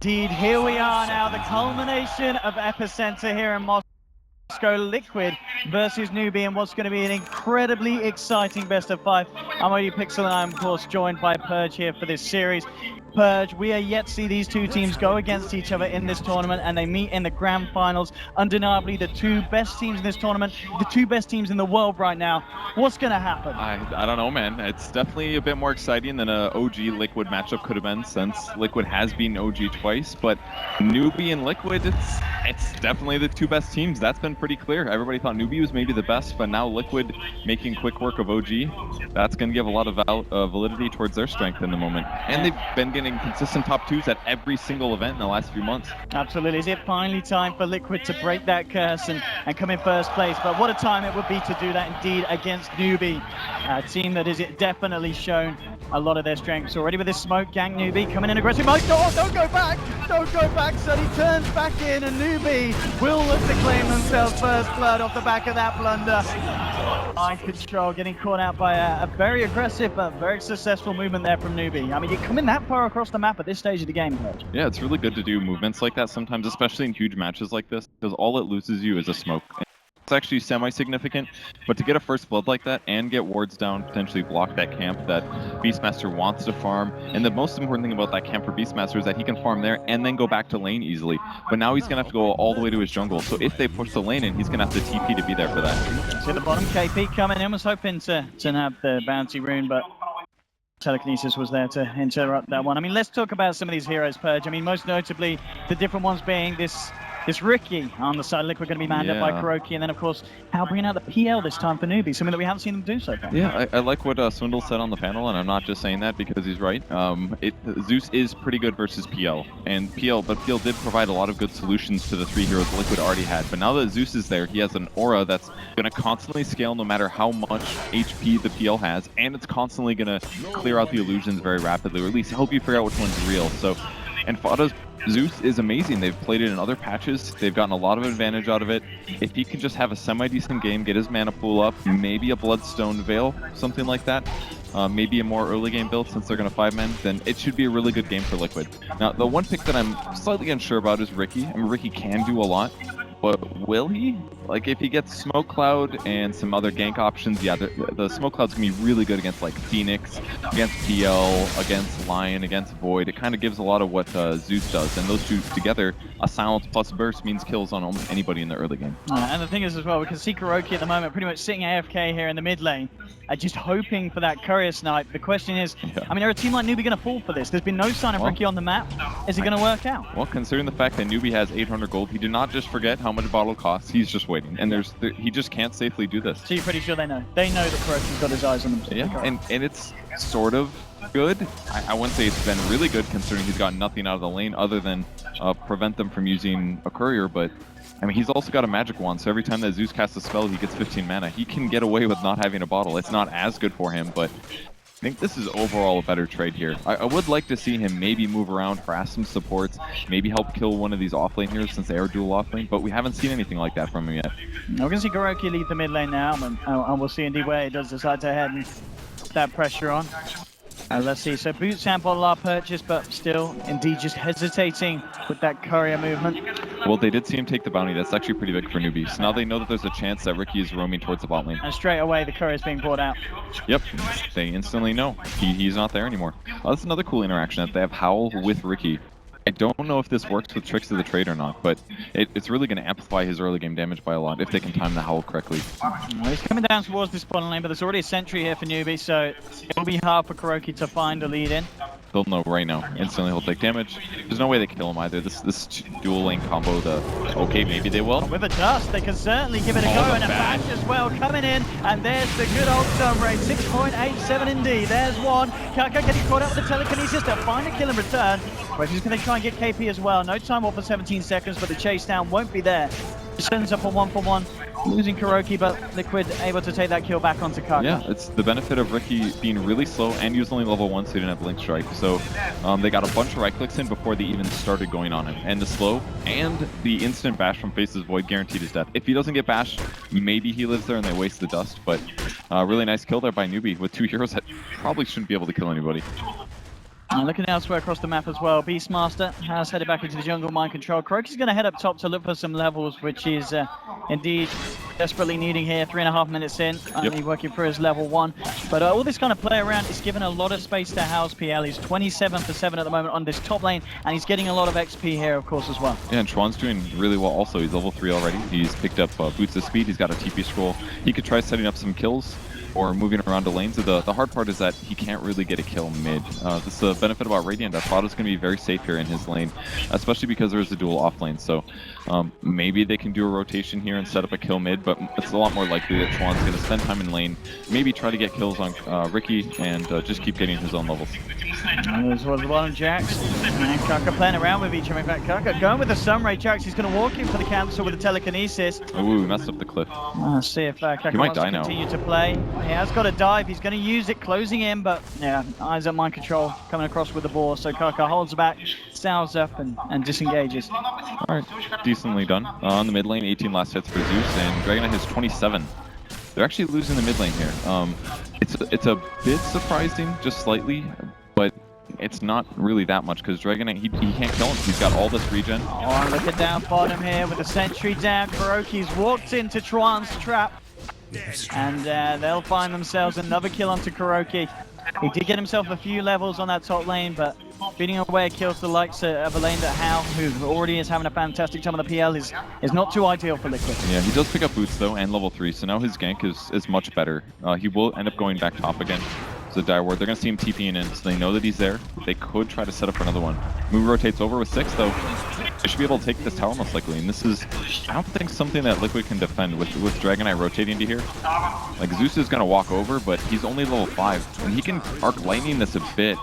Indeed, here we are now, the culmination of Epicenter here in Moscow. Liquid versus Newbee, and what's going to be an incredibly exciting best of 5. I'm OD Pixel, and I'm of course joined by Purge here for this series. Purge, we are yet to see these two teams go against each other in this tournament, and they meet in the grand finals. Undeniably the two best teams in this tournament, the two best teams in the world right now. What's going to happen? I don't know, man. It's definitely a bit more exciting than a OG Liquid matchup could have been, since Liquid has beaten OG twice, but Newbee and Liquid, it's definitely the two best teams. That's been pretty clear. Everybody thought Newbee was maybe the best, but now Liquid making quick work of OG, that's going to give a lot of validity towards their strength in the moment. And they've been getting consistent top 2s at every single event in the last few months. Absolutely. Is it finally time for Liquid to break that curse and come in first place? But what a time it would be to do that indeed against Newbee, a team that has definitely shown a lot of their strengths already with this smoke gang. Newbee coming in aggressive. Oh, don't go back! Don't go back, son. He turns back in, and Newbee will look to claim themselves first blood off the back of that blunder. Eye control, getting caught out by a very aggressive but very successful movement there from Newbee. I mean, you're coming that far across the map at this stage of the game, Purge. Yeah, it's really good to do movements like that sometimes, especially in huge matches like this, because all it loses you is a smoke. It's actually semi-significant, but to get a first blood like that and get wards down, potentially block that camp that Beastmaster wants to farm, and the most important thing about that camp for Beastmaster is that he can farm there and then go back to lane easily. But now he's going to have to go all the way to his jungle, so if they push the lane in, he's going to have to TP to be there for that. See the bottom, KP coming in, was hoping to have the bounty rune, but telekinesis was there to interrupt that one. I mean, let's talk about some of these heroes, Purge. I mean, most notably, the different ones being this Ricky on the side of Liquid, going to be manned up by KuroKy, and then of course Hal bringing out the PL this time for Newbee, something that we haven't seen them do so far. Yeah, I like what Swindle said on the panel, and I'm not just saying that because he's right. Zeus is pretty good versus PL, but PL did provide a lot of good solutions to the 3 heroes Liquid already had. But now that Zeus is there, he has an aura that's going to constantly scale no matter how much HP the PL has, and it's constantly going to clear out the illusions very rapidly, or at least help you figure out which one's real. So, and Fada's Zeus is amazing. They've played it in other patches. They've gotten a lot of advantage out of it. If he can just have a semi-decent game, get his mana pool up, maybe a Bloodstone Veil, something like that, maybe a more early game build since they're going to 5-man, then it should be a really good game for Liquid. Now, the one pick that I'm slightly unsure about is Ricky. I mean, Ricky can do a lot, but will he? Like, if he gets Smoke Cloud and some other gank options, yeah, the Smoke Cloud's going to be really good against, like, Phoenix, against PL, against Lion, against Void. It kind of gives a lot of what Zeus does, and those two together, a silence plus burst means kills on almost anybody in the early game. And the thing is as well, we can see KuroKy at the moment pretty much sitting AFK here in the mid lane, just hoping for that courier snipe. The question is, I mean, are a team like Newbee going to fall for this? There's been no sign of Ricky on the map. Is it going to work out? Well, considering the fact that Newbee has 800 gold, he did not just forget how much bottle costs. He's just waiting, and he just can't safely do this. So you're pretty sure they know? They know that KuroKy's got his eyes on them. Yeah, and it's sort of good. I wouldn't say it's been really good considering he's got nothing out of the lane other than prevent them from using a courier, but I mean, he's also got a magic wand, so every time that Zeus casts a spell, he gets 15 mana. He can get away with not having a bottle. It's not as good for him, but I think this is overall a better trade here. I would like to see him maybe move around, harass some supports, maybe help kill one of these offlane heroes since they are dual offlane, but we haven't seen anything like that from him yet. We're going to see KuroKy lead the mid lane now, and we'll see indeed where he does decide to head and put that pressure on. Let's see, so boot sample are purchased, but still indeed just hesitating with that courier movement. Well, they did see him take the bounty. That's actually pretty big for Newbee. So now they know that there's a chance that Ricky is roaming towards the bot lane. And straight away, the courier is being brought out. Yep, they instantly know he's not there anymore. That's another cool interaction, that they have Howl with Ricky. I don't know if this works with Tricks of the Trade or not, but it's really going to amplify his early game damage by a lot if they can time the Howl correctly. Well, he's coming down towards this bottom lane, but there's already a sentry here for Newbee, so it'll be hard for KuroKy to find a lead in. They'll know right now. Instantly he'll take damage. There's no way they kill him either. This dual lane combo, okay, maybe they will. With a dust, they can certainly give it a go, and a bash as well coming in, and there's the good old stun rate, 6.87 indeed. There's one. Kaka getting caught up with the telekinesis to find a kill in return. But he's going to try and get KP as well. No time off for 17 seconds, but the chase down won't be there. Sends up a 1-for-1, losing KuroKy, but Liquid able to take that kill back onto Kaka. Yeah, it's the benefit of Ricky being really slow, and he was only level 1, so he didn't have Blink Strike. So they got a bunch of right clicks in before they even started going on him. And the slow and the instant bash from Face's Void guaranteed his death. If he doesn't get bashed, maybe he lives there and they waste the dust. But really nice kill there by Newbee with 2 heroes that probably shouldn't be able to kill anybody. Looking elsewhere across the map as well, Beastmaster has headed back into the jungle, mind control. Kroki's going to head up top to look for some levels, which is indeed desperately needing here. 3.5 minutes in, only working for his level 1. But all this kind of play around is given a lot of space to house PL. He's 27 for 7 at the moment on this top lane, and he's getting a lot of XP here, of course, as well. Yeah, and Chuan's doing really well also. He's level 3 already. He's picked up Boots of Speed. He's got a TP scroll. He could try setting up some kills or moving around the lanes. So the hard part is that he can't really get a kill mid. This is the benefit about Radiant. Fada's going to be very safe here in his lane, especially because there's a dual off lane. So maybe they can do a rotation here and set up a kill mid, but it's a lot more likely that Chuan's going to spend time in lane, maybe try to get kills on Ricky, and just keep getting his own levels. As well as the bottom Jax and Kaka playing around with each other. In fact, Kaka going with the Sunray. Jax, he's going to walk in for the cancel with the telekinesis. Ooh, messed up the cliff. Let's see if Kaka he might wants die to now. continue to play. He has got a dive. He's going to use it, closing in, but yeah, eyes on mind control, coming across with the ball. So Kaka holds back, styles up, and disengages. All right, decently done. On the mid lane, 18 last hits for Zeus, and Dragon Knight has 27. They're actually losing the mid lane here. It's a bit surprising, just slightly, but it's not really that much because Dragon Knight, he can't kill him. He's got all this regen. Oh, look at down bottom here with the sentry down. Kuroki's walked into Chuan's trap. And they'll find themselves another kill onto Kuroki. He did get himself a few levels on that top lane, but beating away kills the likes of a lane that Hal, who already is having a fantastic time on the PL, is not too ideal for Liquid. Yeah, he does pick up boots though, and level 3, so now his gank is much better. He will end up going back top again. So Dire Ward, they're going to see him TPing in, so they know that he's there. They could try to set up for another one. Move rotates over with 6 though. They should be able to take this tower most likely, and this is, I don't think, something that Liquid can defend with Dragon Knight rotating to here. Like, Zeus is going to walk over, but he's only level 5, and he can arc lightning this a bit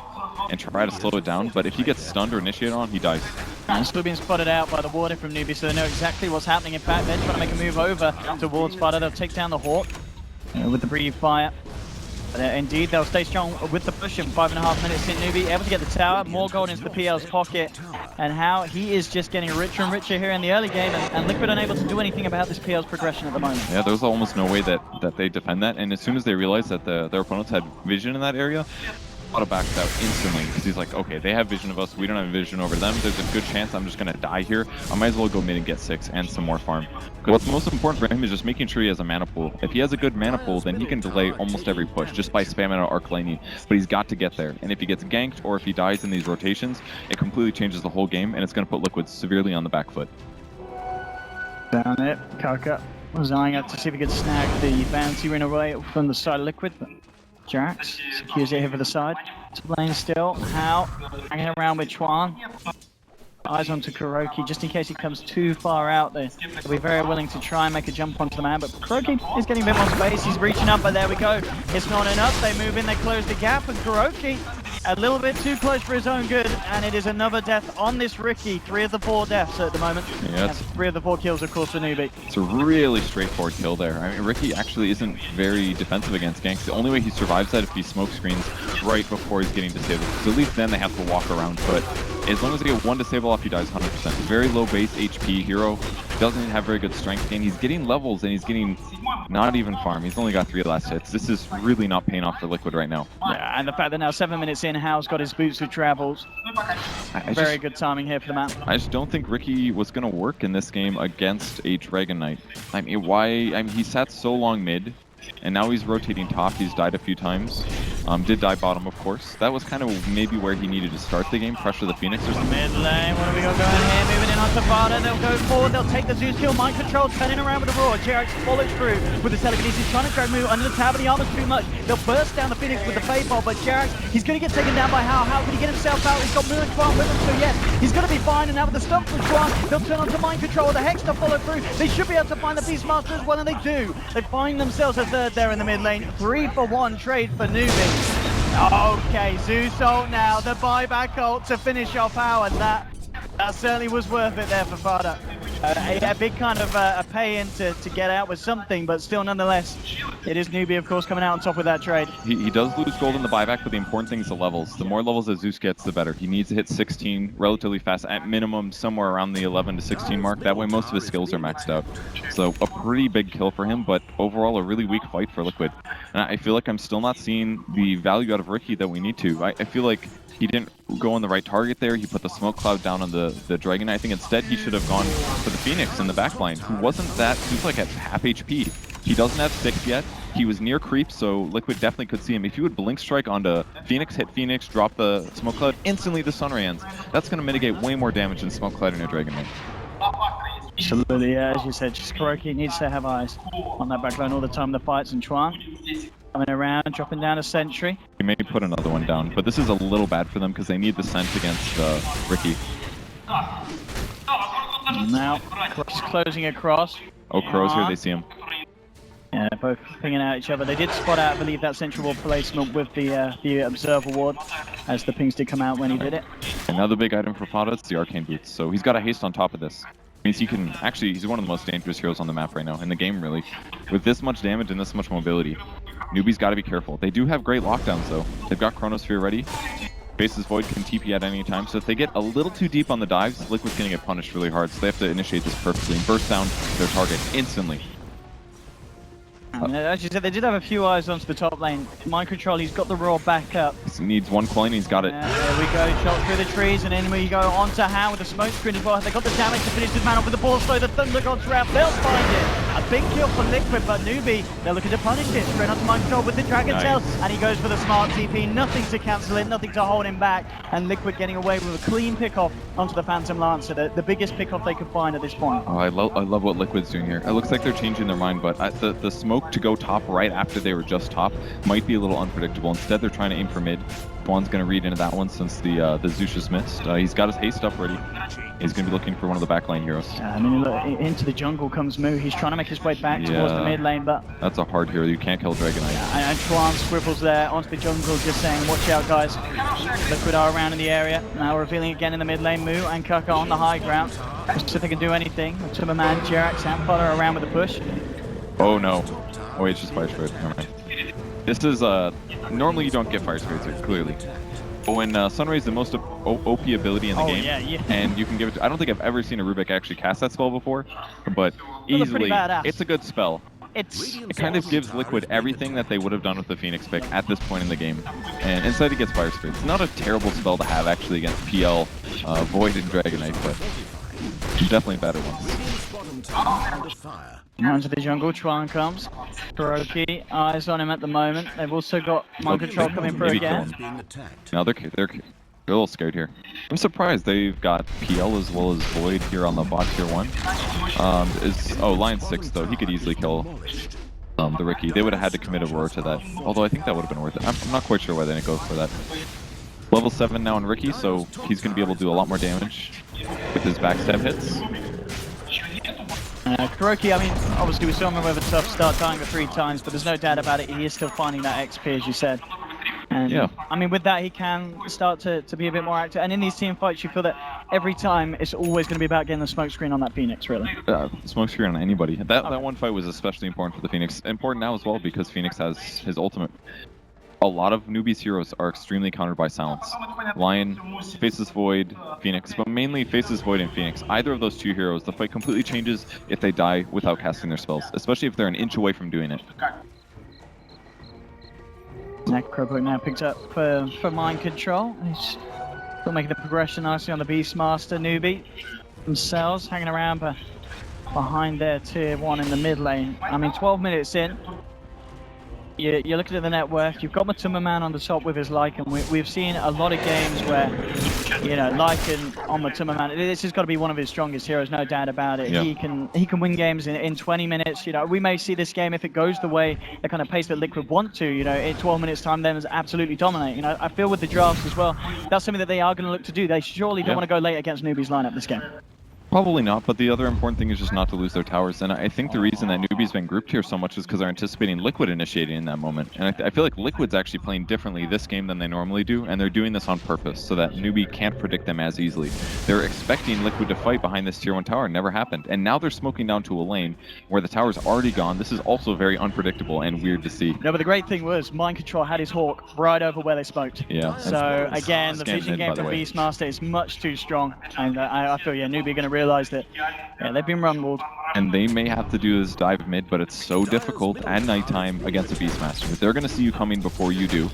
and try to slow it down, but if he gets stunned or initiated on, he dies. And still being spotted out by the warden from Newbee, so they know exactly what's happening. In fact, they're trying to make a move over towards Fada. They'll take down the Hawk with the Breathe Fire. Indeed, they'll stay strong with the push in 5.5 minutes in. Newbee able to get the tower, more gold into the PL's pocket, and how he is just getting richer and richer here in the early game, and Liquid unable to do anything about this PL's progression at the moment. Yeah, there's almost no way that they defend that, and as soon as they realized that their opponents had vision in that area, Fada backs out instantly because he's like, okay, they have vision of us, we don't have vision over them, there's a good chance I'm just going to die here. I might as well go mid and get 6 and some more farm. What's most important for him is just making sure he has a mana pool. If he has a good mana pool, then he can delay almost every push just by spamming out arc laning, but he's got to get there. And if he gets ganked or if he dies in these rotations, it completely changes the whole game, and it's going to put Liquid severely on the back foot. Down it, Kaka was eyeing up to see if he could snag the bounty ring away from the side of Liquid, but Jax secures it here for the side. Top lane still. Hal hanging around with Chuan. Eyes onto Kuroki just in case he comes too far out there. He'll be very willing to try and make a jump onto the man, but Kuroki is getting a bit more space. He's reaching up, but there we go. It's not enough. They move in, they close the gap, and Kuroki a little bit too close for his own good, and it is another death on this Ricky. 3 of the 4 deaths at the moment. Yeah, 3 of the 4 kills, of course, for Newbee. It's a really straightforward kill there. I mean, Ricky actually isn't very defensive against ganks. The only way he survives that if he smoke screens right before he's getting disabled. So at least then they have to walk around, but as long as they get 1 disable off, he dies 100%. Very low base HP hero, doesn't have very good strength, and he's getting levels, and he's getting not even farm. He's only got 3 last hits. This is really not paying off for Liquid right now. Yeah, and the fact that now 7 minutes in, Hal's got his boots with travels. Very good timing here for the map. I just don't think Ricky was going to work in this game against a Dragon Knight. I mean, why? I mean, he sat so long mid, and now he's rotating top. He's died a few times. Did die bottom, of course. That was kind of maybe where he needed to start the game, pressure the Phoenix or something. Mid lane, what have we got going here? Moving in on Fada, they'll go forward, they'll take the Zeus kill, mind control, turning around with the roar. Jerax follows through with the telekinesis, trying to drag move under the tower, but the armor's too much. They'll burst down the Phoenix with the Fade Ball, but Jerax, he's going to get taken down by Hal. How can he get himself out? He's got Moon and Chuan with him, so yes, he's going to be fine. And now with the stun from Chuan, they'll turn onto mind control with the Hex to follow through. They should be able to find the Beastmaster as well, and they do. They find themselves a third there in the mid lane. 3-for-1 trade for Newbee. Okay, Zeus ult now, the buyback ult to finish off Hal, and that certainly was worth it there for Fada. A big kind of a pay-in to get out with something, but still nonetheless, it is Newbee, of course, coming out on top with that trade. He does lose gold in the buyback, but the important thing is the levels. The more levels that Zeus gets, the better. He needs to hit 16 relatively fast, at minimum somewhere around the 11 to 16 mark. That way most of his skills are maxed out. So a pretty big kill for him, but overall a really weak fight for Liquid. And I feel like I'm still not seeing the value out of Ricky that we need to. I feel like he didn't go on the right target there. He put the smoke cloud down on the Dragon. I think instead he should have gone for the Phoenix in the backline, who wasn't that, he was like at half HP. He doesn't have 6 yet. He was near creep, so Liquid definitely could see him. If you would blink strike onto Phoenix, hit Phoenix, drop the smoke cloud, instantly the Sunray ends. That's going to mitigate way more damage than smoke cloud in a Dragon Knight. Absolutely, yeah, as you said, just KuroKy needs to have eyes on that backline all the time. The fights and Chuan coming around, dropping down a sentry. He may put another one down, but this is a little bad for them because they need the scent against Ricky. Now, Cross closing across. Oh, Crow's here, they see him. Yeah, both pinging out each other. They did spot out, I believe, that central ward placement with the observer ward, as the pings did come out when he did it. Another big item for Fada is the arcane boots, so he's got a haste on top of this. Means he can actually, he's one of the most dangerous heroes on the map right now, in the game really. With this much damage and this much mobility, Newbee's got to be careful. They do have great lockdowns though. They've got Chronosphere ready. Faces Void can TP at any time, so if they get a little too deep on the dives, Liquid's going to get punished really hard, so they have to initiate this perfectly and burst down their target instantly. As you said, they did have a few eyes onto the top lane. Mind Control, he's got the roar back up. He needs one coin, he's got it. There we go, shot through the trees, and in we go onto Han with the smoke screen as well. They got the damage to finish this man off with the ball slow. The Thunder God's wrap, they'll find it. A big kill for Liquid, but Newbee, they're looking to punish it. Straight onto Mind Control with the Dragon Tail, and he goes for the smart TP. Nothing to cancel it, nothing to hold him back. And Liquid getting away with a clean pick-off onto the Phantom Lancer, the biggest pick-off they could find at this point. Oh, I love what Liquid's doing here. It looks like they're changing their mind, but the smoke to go top right after they were just top might be a little unpredictable. Instead, they're trying to aim for mid. Juan's going to read into that one since the Zeus just missed. He's got his haste up ready. He's going to be looking for one of the backline heroes. I mean, look, into the jungle comes Moo. He's trying to make his way back towards the mid lane, but... That's a hard hero. You can't kill Dragon Knight. And Chuan scribbles there onto the jungle, just saying, watch out, guys. Liquid are around in the area. Now revealing again in the mid lane. Moo and Kaka on the high ground. Just if they can do anything. Timberman, Jerax, and Fodder around with the push. Oh, no. Oh, wait, it's just Fire Spirit. Never mind. This is, normally you don't get Fire Spirits here, clearly. But when Sunray is the most OP ability in the game, and you can give it to, I don't think I've ever seen a Rubik actually cast that spell before, but easily, it's a good spell. It kind of gives Liquid everything that they would have done with the Phoenix pick at this point in the game. And instead he gets Fire Spirit. It's not a terrible spell to have actually against PL, Void, and Dragon Knight, but definitely better ones. Onto the jungle, Chuan comes. KuroKy, eyes on him at the moment. They've also got Mind Control coming through again. Now they're a little scared here. I'm surprised they've got PL as well as Void here on the bot tier 1. Line 6 though, he could easily kill the Ricky. They would have had to commit Aurora to that. Although I think that would have been worth it. I'm not quite sure why they didn't go for that. Level 7 now on Ricky, so he's going to be able to do a lot more damage with his backstab hits. KuroKy, I mean, obviously we saw him with a tough start, dying 3 times, but there's no doubt about it, he is still finding that XP, as you said. And, yeah. I mean, with that, he can start to be a bit more active. And in these team fights, you feel that every time it's always going to be about getting the smoke screen on that Phoenix, really. Smoke screen on anybody. That one fight was especially important for the Phoenix. Important now as well because Phoenix has his ultimate. A lot of Newbee's heroes are extremely countered by silence. Lion, Faces Void, Phoenix, but mainly Faces Void and Phoenix. Either of those 2 heroes, the fight completely changes if they die without casting their spells, especially if they're an inch away from doing it. KuroKy now picked up for Mind Control. He's still making the progression nicely on the Beastmaster. Newbee themselves hanging around behind their tier 1 in the mid lane. I mean, 12 minutes in. You're looking at the network, you've got Matuma Man on the top with his Lycan. We've seen a lot of games where, you know, Lycan on Matuma Man, this has got to be one of his strongest heroes, no doubt about it. Yeah. He can win games in 20 minutes. You know, we may see this game, if it goes the way, the kind of pace that Liquid want to, you know, in 12 minutes time, then absolutely dominate. You know, I feel with the drafts as well, that's something that they are going to look to do. They surely don't want to go late against Newbee's lineup this game. Probably not, but the other important thing is just not to lose their towers. And I think the reason that Newbee's been grouped here so much is because they're anticipating Liquid initiating in that moment. And I feel like Liquid's actually playing differently this game than they normally do, and they're doing this on purpose so that Newbee can't predict them as easily. They're expecting Liquid to fight behind this tier 1 tower, it never happened. And now they're smoking down to a lane where the tower's already gone. This is also very unpredictable and weird to see. No, but the great thing was Mind Control had his Hawk right over where they smoked. Yeah. So again, the vision game from Beastmaster is much too strong. And I feel, Newbee are going to realize that they've been rumbled. And they may have to do this dive mid, but it's so difficult at nighttime against a Beastmaster. They're going to see you coming before you do.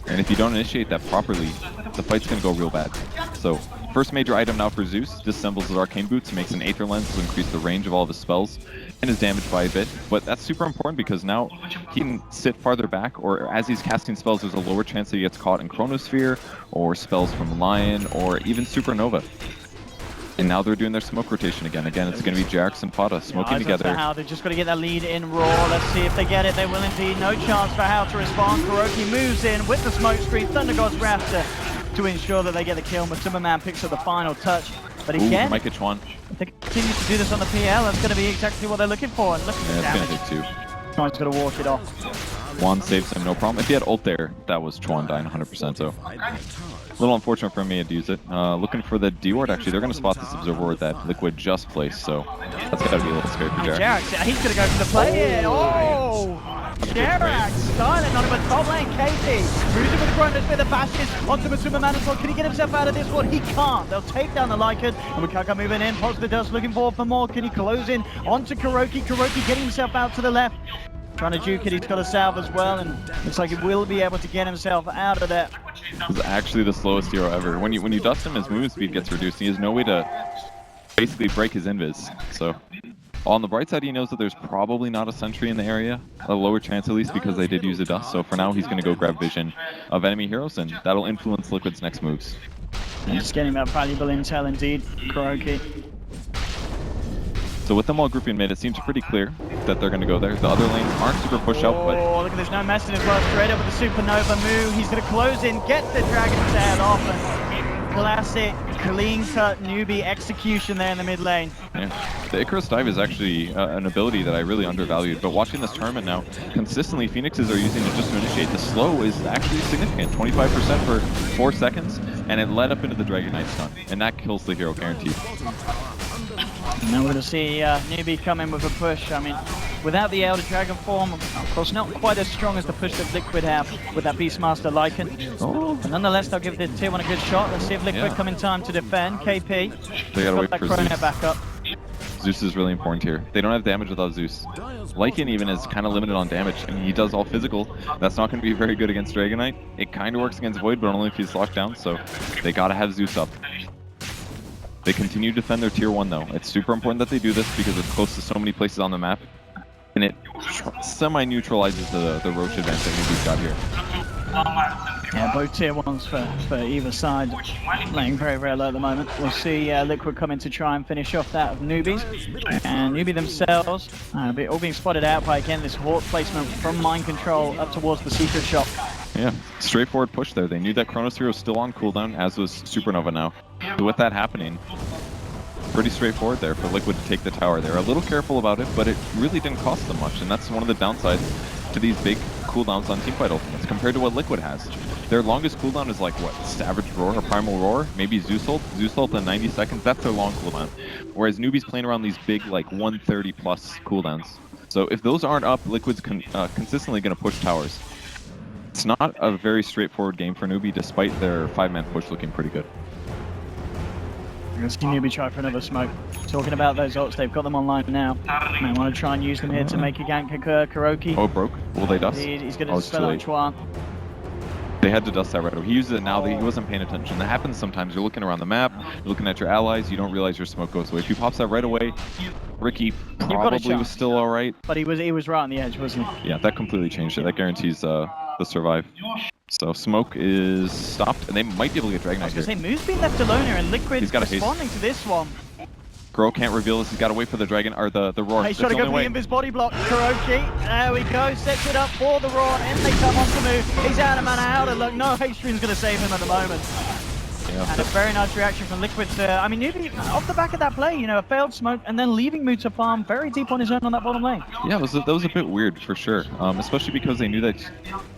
And if you don't initiate that properly, the fight's going to go real bad. So first major item now for Zeus, disassembles his arcane boots, makes an Aether Lens to increase the range of all of his spells and his damage by a bit. But that's super important because now he can sit farther back, or as he's casting spells, there's a lower chance that he gets caught in Chronosphere or spells from Lion or even Supernova. And now they're doing their smoke rotation again. Again, it's going to be Jax and Pata smoking together. How they've just got to get that lead in Raw. Let's see if they get it. They will indeed. No chance for How to respond. KuroKy moves in with the smoke screen. Thunder God's Raptor to ensure that they get the kill. Matuma Man picks up the final touch. But again, might get Chuan. If they continue to do this on the PL, that's going to be exactly what they're looking for. And look at the damage. It's going to take 2. Chuan's going to walk it off. Juan saves him, no problem. If he had ult there, that was Chuan dying 100%, so a little unfortunate for me to use it. Looking for the D ward, actually. They're going to spot this Observer ward that Liquid just placed, so that's got to be a little scary for Jax. He's going to go for the play here. Oh! Jax styling on him, but top lane, KP. Moves in with the Chronos with the bashes onto Matuma Man as well. Can he get himself out of this one? He can't. They'll take down the Lycan. And Wakaka moving in, pops the dust, looking forward for more. Can he close in onto KuroKy? KuroKy getting himself out to the left. Trying to juke it, he's got a salve as well, and looks like he will be able to get himself out of there. This is actually the slowest hero ever. When you dust him, his movement speed gets reduced. He has no way to basically break his invis. So on the bright side, he knows that there's probably not a sentry in the area, a lower chance at least, because they did use a dust. So for now, he's going to go grab vision of enemy heroes, and that'll influence Liquid's next moves. And just getting that valuable intel indeed, KuroKy. So with them all grouping mid, it seems pretty clear that they're going to go there. The other lanes aren't super push up, but... Oh, look at this, no messing as well, straight up with the Supernova move. He's going to close in, get the Dragon's Tail off, and classic, clean-cut Newbee execution there in the mid lane. Yeah, the Icarus Dive is actually an ability that I really undervalued, but watching this tournament now, consistently Phoenixes are using it just to initiate. The slow is actually significant, 25% for 4 seconds, and it led up into the Dragon Knight stun, and that kills the hero guaranteed. And now we're going to see Newbee come in with a push. I mean, without the Elder Dragon form, of course, not quite as strong as the push that Liquid have with that Beastmaster Lycan. Oh. But nonetheless, they'll give the tier 1 a good shot. Let's see if Liquid come in time to defend. KP, they gotta wait that for Chrono Zeus. back up. Zeus is really important here. They don't have damage without Zeus. Lycan even is kind of limited on damage. I mean, he does all physical. That's not going to be very good against Dragon Knight. It kind of works against Void, but only if he's locked down, so they gotta have Zeus up. They continue to defend their tier 1 though. It's super important that they do this because it's close to so many places on the map, and it semi-neutralizes the Roche advance that Newbee's got here. Yeah, both tier 1s for either side, playing very, very low at the moment. We'll see Liquid come in to try and finish off that of Newbee's. And Newbee themselves, all being spotted out by, again, this Hawk placement from Mind Control up towards the Secret Shop. Yeah, straightforward push there. They knew that Chronosphere was still on cooldown, as was Supernova now. So with that happening, pretty straightforward there for Liquid to take the tower. They're a little careful about it, but it really didn't cost them much, and that's one of the downsides to these big cooldowns on Teamfight Ultimates compared to what Liquid has. Their longest cooldown is like, what, Savage Roar or Primal Roar? Maybe Zeus ult? Zeus ult in 90 seconds? That's their long cooldown. Whereas Newbee's playing around these big, like, 130 plus cooldowns. So if those aren't up, Liquid's consistently going to push towers. It's not a very straightforward game for Newbee, despite their 5-man push looking pretty good. We're going to see Newbee try for another smoke. Talking about those ults, they've got them online now. They want to try and use them here to make a gank occur. KuroKy. Oh, it broke. Will they dust? He's going to spell on Chuan. They had to dust that right away. He used it now, he wasn't paying attention. That happens sometimes. You're looking around the map, you're looking at your allies, you don't realize your smoke goes away. If he pops that right away, Ricky probably was still alright. But he was right on the edge, wasn't he? Yeah, that completely changed it. That guarantees the survive. So smoke is stopped, and they might be able to get Dragon Knight here. Move's been left alone here, and Liquid responding to this one. Gro can't reveal this. He's got to wait for the dragon or the roar. He's trying to go for the invis body block. KuroKy, there we go. Sets it up for the roar, and they come on to move. He's out of mana, out of luck. No H stream's going to save him at the moment. Yeah. And a very nice reaction from Liquid. I mean, Newbee, off the back of that play, you know, a failed smoke, and then leaving Mu to farm very deep on his own on that bottom lane. Yeah, that was a bit weird for sure, especially because they knew that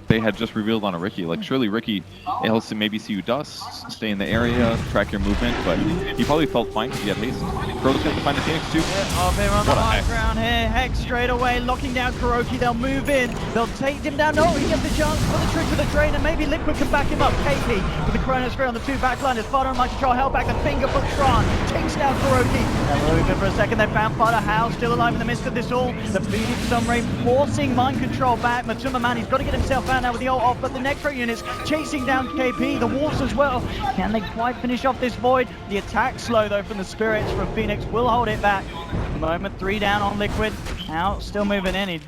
they had just revealed on a Ricky. Like, surely Ricky, he'll maybe see you dust, stay in the area, track your movement, but he probably felt fine because he had haste. Crow's going to find the Phoenix too. Up here on the What a high hex. ground here. Hex straight away, locking down Kuroki. They'll move in. They'll take him down. No, he gets the chance for the trick to the drain, and maybe Liquid can back him up. KP with the Chronosphere on the 2 backliners. Fada and Mighty Troll held back the finger for Tron. Takes down Kuroki. They're moving for a second. They found Fada. How still alive in the midst of this all. The Phoenix Sunray forcing mind control back. Matuma Man, he's got to get himself out now with the ult off, but the Necro units chasing down KP. The Wolves as well. Can they quite finish off this void? The attack slow though from the Spirits from Phoenix will hold it back. At the moment, 3 down on Liquid. Now still moving in. He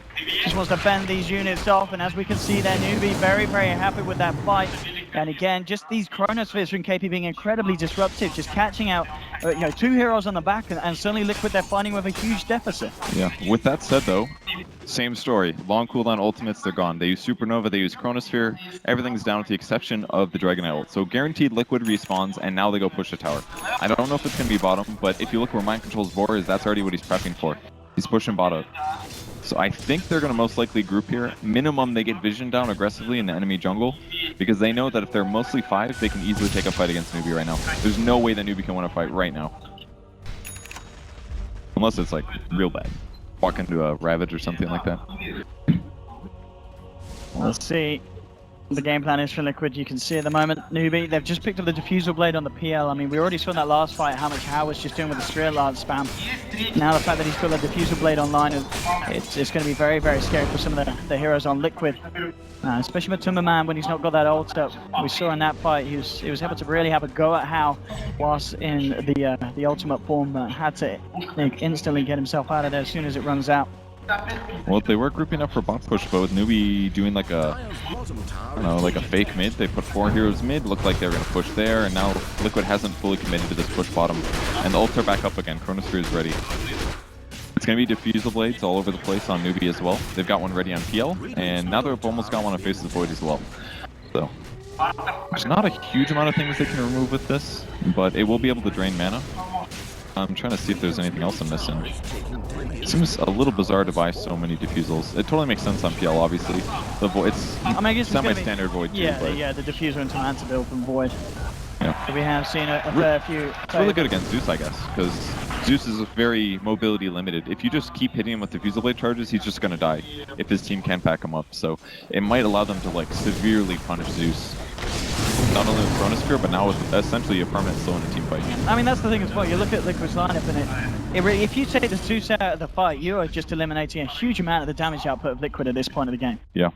just wants to fend these units off, and as we can see there, Newbee very, very happy with that fight. And again, just these Chronospheres from KP being incredibly disruptive, just catching out 2 heroes on the back, and suddenly Liquid, they're fighting with a huge deficit. Yeah, with that said though, same story. Long cooldown ultimates, they're gone. They use Supernova, they use Chronosphere, everything's down with the exception of the Dragon Knight ult. So guaranteed Liquid respawns, and now they go push the tower. I don't know if it's going to be bottom, but if you look where Mind Control's Vor is, that's already what he's prepping for. He's pushing bottom. So I think they're going to most likely group here. Minimum, they get vision down aggressively in the enemy jungle, because they know that if they're mostly 5, they can easily take a fight against Newbee right now. There's no way that Newbee can win a fight right now. Unless it's like real bad. Walk into a Ravage or something like that. Let's see. The game plan is for Liquid. You can see at the moment, Newbee, they've just picked up the Diffusal Blade on the PL. I mean, we already saw in that last fight how much Hao was just doing with the Straight Lance spam. Now the fact that he's got the Diffusal Blade online, it's going to be very, very scary for some of the heroes on Liquid. Especially Matuma Man when he's not got that ult up. We saw in that fight he was able to really have a go at Hao whilst in the ultimate form. Had to instantly get himself out of there as soon as it runs out. Well, they were grouping up for bot push, but with Newbee doing like a, I don't know, like a fake mid, they put 4 heroes mid, looked like they were going to push there, and now Liquid hasn't fully committed to this push bottom. And the ults are back up again, Chronosphere is ready. It's going to be Diffusal Blades all over the place on Newbee as well. They've got one ready on PL, and now they've almost got one on Face of the Void as well. So, there's not a huge amount of things they can remove with this, but it will be able to drain mana. I'm trying to see if there's anything else I'm missing. It seems a little bizarre to buy so many diffusals. It totally makes sense on PL, obviously. The Void, it's semi-standard Void too. Yeah, the Diffuser and Manta build from Void. Yeah. So we have seen a fair few. It's really good against Zeus, I guess, because Zeus is very mobility limited. If you just keep hitting him with Diffusal Blade charges, he's just going to die if his team can't pack him up. So it might allow them to like severely punish Zeus. Not only with Chronosphere, but now with essentially a permanent slow in a team fight. I mean, that's the thing as well. You look at Liquid's lineup, and it really, if you take the Zeus out of the fight, you are just eliminating a huge amount of the damage output of Liquid at this point of the game. Yeah.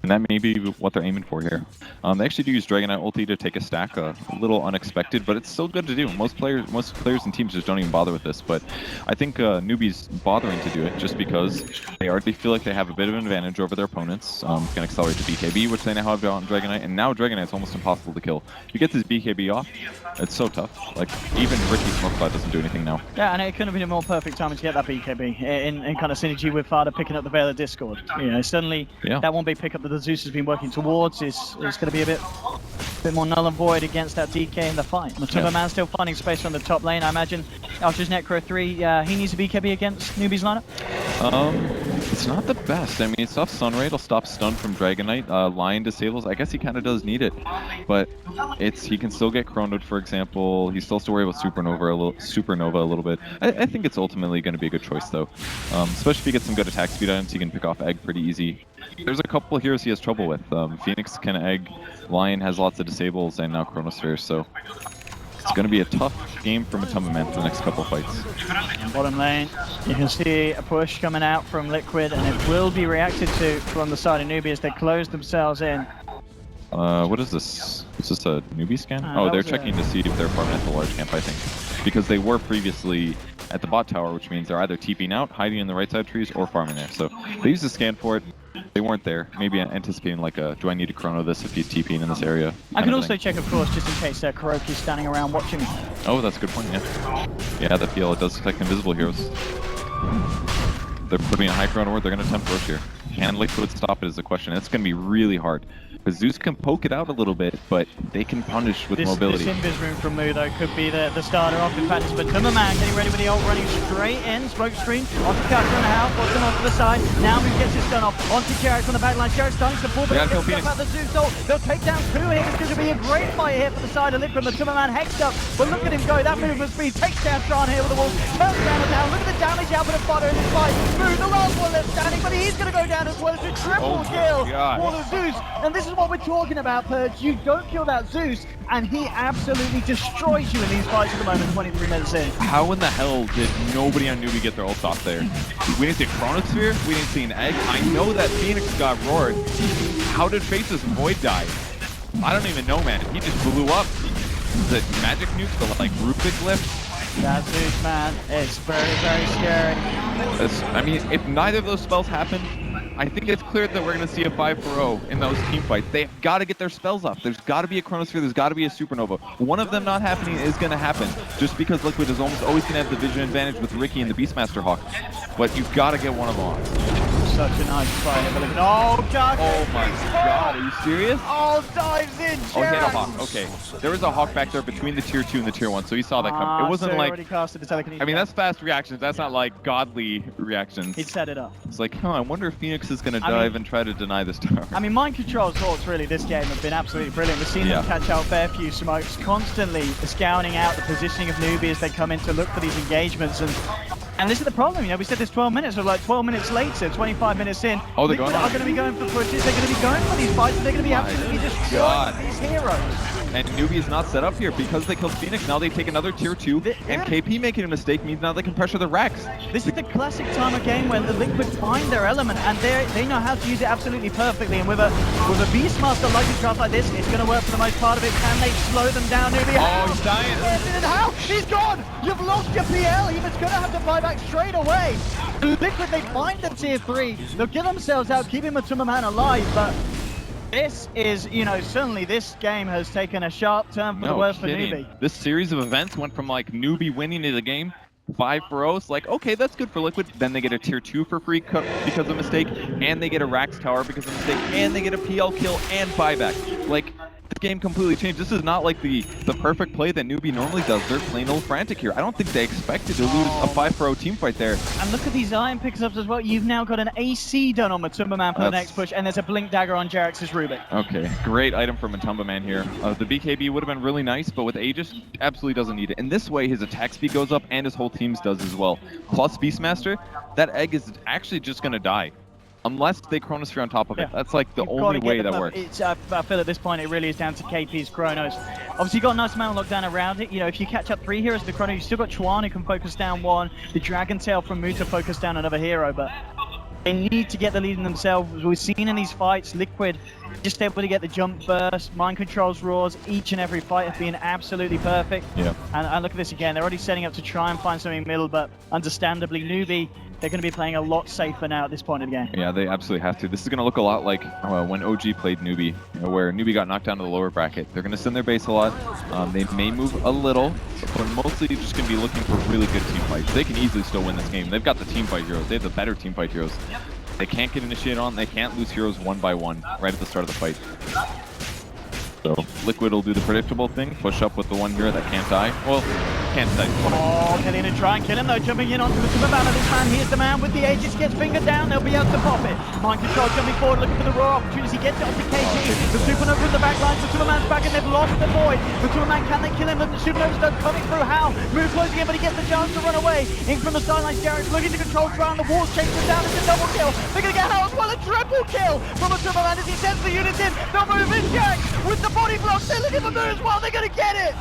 And that may be what they're aiming for here. They actually do use Dragon Knight ulti to take a stack, a little unexpected, but it's still good to do. Most players and teams just don't even bother with this, but I think Newbee's bothering to do it just because they already feel like they have a bit of an advantage over their opponents. Can accelerate the BKB, which they now have on Dragon Knight, and now Dragon Knight's almost impossible to kill. You get this BKB off, it's so tough. Like, even Ricky Smokecloud doesn't do anything now. Yeah, and it couldn't have been a more perfect time to get that BKB in kind of synergy with Fada picking up the Veil of Discord. You know, suddenly that won't be pick up that the Zeus has been working towards is going to be a bit more null and void against that DK in the fight. Matuma Man still finding space on the top lane. I imagine Ultra's Necro 3, he needs a BKB against Newbee's lineup? It's not the best. I mean, it's off Sunray, it'll stop stun from Dragon Knight. Lion disables. I guess he kind of does need it, but he can still get chronoed, for example. He still has to worry about Supernova a little bit. I think it's ultimately going to be a good choice, though. Especially if you get some good attack speed items, you can pick off Egg pretty easy. There's a couple of heroes he has trouble with. Phoenix can Egg, Lion has lots of disables, and now Chronosphere, so it's going to be a tough game for Matuma Man for the next couple of fights. Bottom lane, you can see a push coming out from Liquid, and it will be reacted to from the side of Newbee as they close themselves in. What is this? Is this a Newbee scan? Oh, they're checking to see if they're farming at the large camp, I think. Because they were previously at the bot tower, which means they're either TPing out, hiding in the right side trees, or farming there. So they used a scan for it. They weren't there. Maybe anticipating like do I need to chrono this if he's TPing in this area? I can also check, of course, just in case Kuroki's standing around watching. Oh, that's a good point, yeah. Yeah, the PL, it does detect invisible heroes. They're putting a high chrono ward, they're going to tempt Roche here. Can Liquid stop it is the question. It's going to be really hard. Because Zeus can poke it out a little bit, but they can punish with mobility. This invis room from Mu, though, could be the starter off. In fact, it's Matumbaman getting ready with the ult, running straight in. Smoke screen, onto Kaka and Hal, puts him off to the side. Now Mu gets his stun off, onto Jarek from the back line. Jarek starting to pull, but he gets stuff out the Zeus ult. They'll take down 2 here. It's going to be a great fight here for the side of Liquid. Matumbaman hexed up, but look at him go. That movement speed takes down Tron here with the wall. Turns down and down. Look at the damage output of Fodder in this fight. Mu, the last one left standing, but he's going to go down as well. It's a triple kill for the Zeus. And this is what we're talking about. Purge, you don't kill that Zeus, and he absolutely destroys you in these fights at the moment, 23 minutes in. How in the hell did nobody on Newbee get their ult off there? We didn't see a Chronosphere, we didn't see an egg. I know that Phoenix got roared. How did Face's Void die? I don't even know, man. He just blew up. The magic nuke, the like Rubik lift. That Zeus, man, it's very, very scary. I mean, if neither of those spells happen, I think it's clear that we're going to see a 5-4-0 in those team fights. They've got to get their spells up. There's got to be a Chronosphere. There's got to be a Supernova. One of them not happening is going to happen, just because Liquid is almost always going to have the vision advantage with Ricky and the Beastmaster Hawk. But you've got to get one of them on. Such a nice fight. Oh, Dark! Oh my god, are you serious? Oh, dives in, Oh, he had a Hawk. Okay. There was a Hawk back there between the tier 2 and the tier 1, so he saw that come. It wasn't so like... already casted the telekinesis. I mean, that's fast reactions. That's not like godly reactions. He'd set it up. It's like, huh, I wonder if Phoenix is going to dive and try to deny this tower. I mean, mind control's thoughts really this game have been absolutely brilliant. We've seen them catch out fair few smokes, constantly scouting out the positioning of Newbee as they come in to look for these engagements. And this is the problem, you know, we said this 12 minutes, or like 12 minutes later, 25 minutes in. Oh, they're going on. Are going to be going for pushes, they're going to be going for these fights, and they're going to be absolutely destroying these heroes. And Newbee is not set up here because they killed Phoenix. Now they take another tier 2, and KP making a mistake means now they can pressure the Rex. This is the classic time of game where the Liquid find their element, and they know how to use it absolutely perfectly. And with a Beastmaster like a draft like this, it's going to work for the most part of it. Can they slow them down, Newbee? Oh, he's dying. How? He's gone! You've lost your PL! He was going to have to buy back straight away. Liquid, they find the tier 3. They'll get themselves out, keeping Matumbaman alive, but this is, you know, suddenly this game has taken a sharp turn for the worse for Newbee. This series of events went from like Newbee winning the game 5-0. It's like, okay, that's good for Liquid. Then they get a tier 2 for free because of a mistake, and they get a Rax Tower because of a mistake, and they get a PL kill and buyback. Like, this game completely changed. This is not like the perfect play that Newbee normally does. They're plain old frantic here. I don't think they expected to lose a 5-0 team fight there. And look at these iron pickups as well. You've now got an AC done on Matumbaman for the next push, and there's a Blink Dagger on Jarek's Rubik. Okay, great item for Matumbaman here. The BKB would have been really nice, but with Aegis, absolutely doesn't need it. And this way, his attack speed goes up, and his whole team's does as well. Plus Beastmaster, that egg is actually just going to die. Unless they Chronosphere on top of it. That's like the only way that works. I feel at this point it really is down to KP's Chronos. Obviously you've got a nice amount of lockdown around it. You know, if you catch up 3 heroes of the Chrono, you've still got Chuan who can focus down 1, the Dragon Tail from Mu to focus down another hero, but they need to get the lead in themselves. We've seen in these fights, Liquid just able to get the jump burst, mind controls roars, each and every fight have been absolutely perfect. Yeah. And look at this again, they're already setting up to try and find something in the middle, but understandably Newbee, they're going to be playing a lot safer now at this point of the game. Yeah, they absolutely have to. This is going to look a lot like when OG played Newbee, where Newbee got knocked down to the lower bracket. They're going to send their base a lot. They may move a little, but mostly just going to be looking for really good team fights. They can easily still win this game. They've got the team fight heroes. They have the better team fight heroes. They can't get initiated on. They can't lose heroes 1 by 1 right at the start of the fight. So Liquid will do the predictable thing, push up with the one hero that can't die. Well, can't die. Oh, Kelly to try and kill him though, jumping in onto the Matumbaman of this man. Here's the man with the Aegis, gets fingered down, they'll be able to pop it. Mind control jumping forward, looking for the raw opportunity, gets it onto KG. The Supernova with the backline, Matumbaman's back and they've lost the Void. Matumbaman, can they kill him? The Supernova's done coming through, how? Move closing in, but he gets the chance to run away. In from the sidelines, Jarek's looking to control Drown, the walls chase him down, it's a double kill. They're gonna get Hal as well, a triple kill from Matumbaman as he sends the units in. They'll move in, Jarek with the body block, they're looking for Mu as well, they're gonna get it!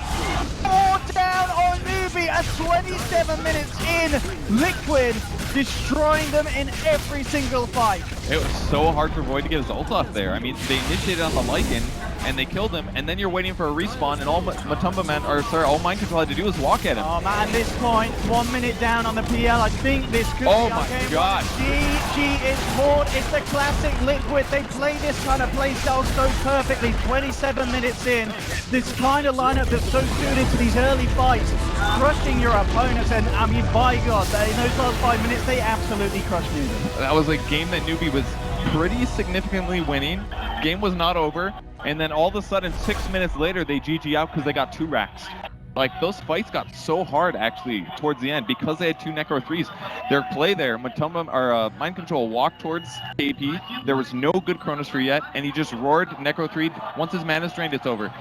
4 down on Newbee at 27 minutes in. Liquid destroying them in every single fight. It was so hard for Void to get his ult off there. I mean, they initiated on the Lycan, and they killed him, and then you're waiting for a respawn, and all Matumbaman, or sorry, all Mind Control had to do was walk at him. Oh man, at this point, 1 minute down on the PL, I think this could be our game. God. GG is Ford, it's the classic Liquid, they play this kind of playstyle so perfectly, 27 minutes in, this kind of lineup that's so suited to these early fights, crushing your opponents, and I mean, by God, in those last 5 minutes, they absolutely crushed Newbee. That was a game that Newbee was pretty significantly winning. Game was not over, and then all of a sudden 6 minutes later they GG out because they got 2 racks. Like, those fights got so hard actually towards the end because they had 2 Necro 3s. Their play there, Matoma or Mind Control walked towards KP. There was no good Chronosphere yet, and he just roared Necro 3. Once his mana's drained, it's over.